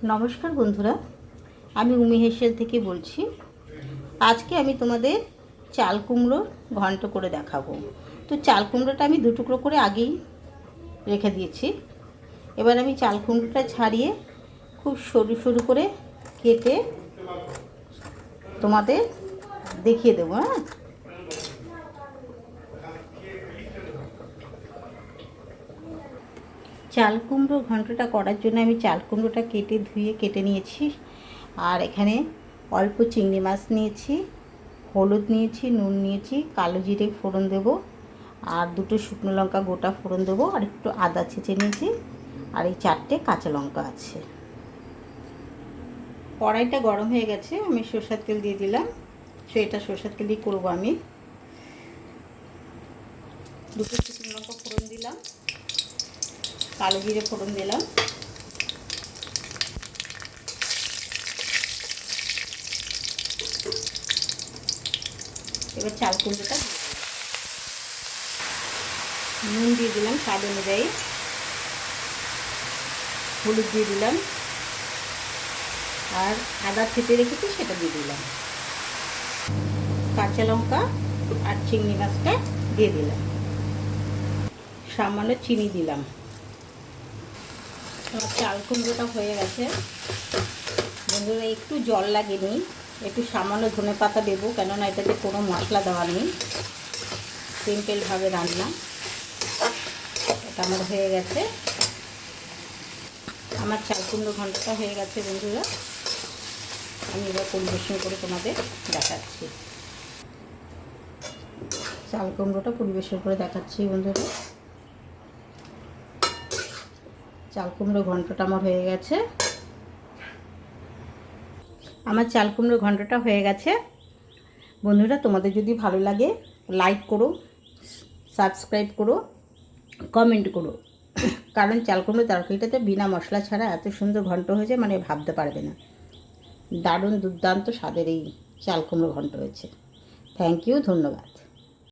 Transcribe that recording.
নমস্কার বন্ধুরা, আমি উমি হেসেল থেকে বলছি। আজকে আমি তোমাদের চাল কুমড়োর ঘন্ট করে দেখাবো। তো চাল কুমড়োটা আমি দু টুকরো করে আগেই রেখে দিয়েছি। এবার আমি চাল কুমড়োটা ছাড়িয়ে খুব সরু সরু করে কেটে তোমাদের দেখিয়ে দেবো। চাল কুমড়ো ঘন্টটা করার জন্য আমি চাল কুমড়োটা ধুয়ে কেটে নিয়েছি। আর এখানে অল্প চিংড়ি মাছ নিয়েছি, হলুদ নিয়েছি, নুন নিয়েছি, কালো জিরে ফোড়ন দেব, আর দুটো শুকনো লঙ্কা গোটা ফোড়ন দেবো, আর একটু আদা ছেঁচে নিয়েছি, আর এই 4টে কাঁচা লঙ্কা আছে। কড়াইটা গরম হয়ে গেছে, আমি সরষের তেল দিয়ে দিলাম। সেটা সরষের তেলই করবো আমি। দুটো শুকনো লঙ্কা ফোড়ন দিলাম, কালো জিরে ফোড়ন দিলাম, এবার চাল কুমড়োটা নুন দিয়ে দিলাম স্বাদ অনুযায়ী, হলুদ দিয়ে দিলাম, আর আদা ছেঁচে রেখেছি সেটা দিয়ে দিলাম, কাঁচা লঙ্কা আর চিংড়ি মাছটা দিয়ে দিলাম, সামান্য চিনি দিলাম। আমার চাল কুমড়োটা হয়ে গেছে বন্ধুরা। একটু জল লাগেনি, একটু সামান্য ধনে পাতা দেবো, কেননা এটাতে কোনো মশলা দেওয়া নেই, সিম্পলভাবে রান্না। এটা আমার হয়ে গেছে, আমার চাল কুমড়ো ঘন্টটা হয়ে গেছে বন্ধুরা। আমি এবার পরিবেশন করে তোমাদের দেখাচ্ছি। চাল কুমড়োটা পরিবেশন করে দেখাচ্ছি বন্ধুরা। চাল কুমড়ো ঘন্টটা আমার হয়ে গেছে। আমার চাল কুমড়ো ঘন্টটা হয়ে গেছে বন্ধুরা। তোমাদের যদি ভালো লাগে লাইক করো, সাবস্ক্রাইব করো, কমেন্ট করো, কারণ চাল কুমড়ো তরকারিটাতে বিনা মশলা ছাড়া এত সুন্দর ঘন্ট হয়েছে মানে ভাবতে পারবে না। দারুণ দুর্দান্ত স্বাদের এই চাল কুমড়ো ঘন্ট হয়েছে। থ্যাংক ইউ, ধন্যবাদ।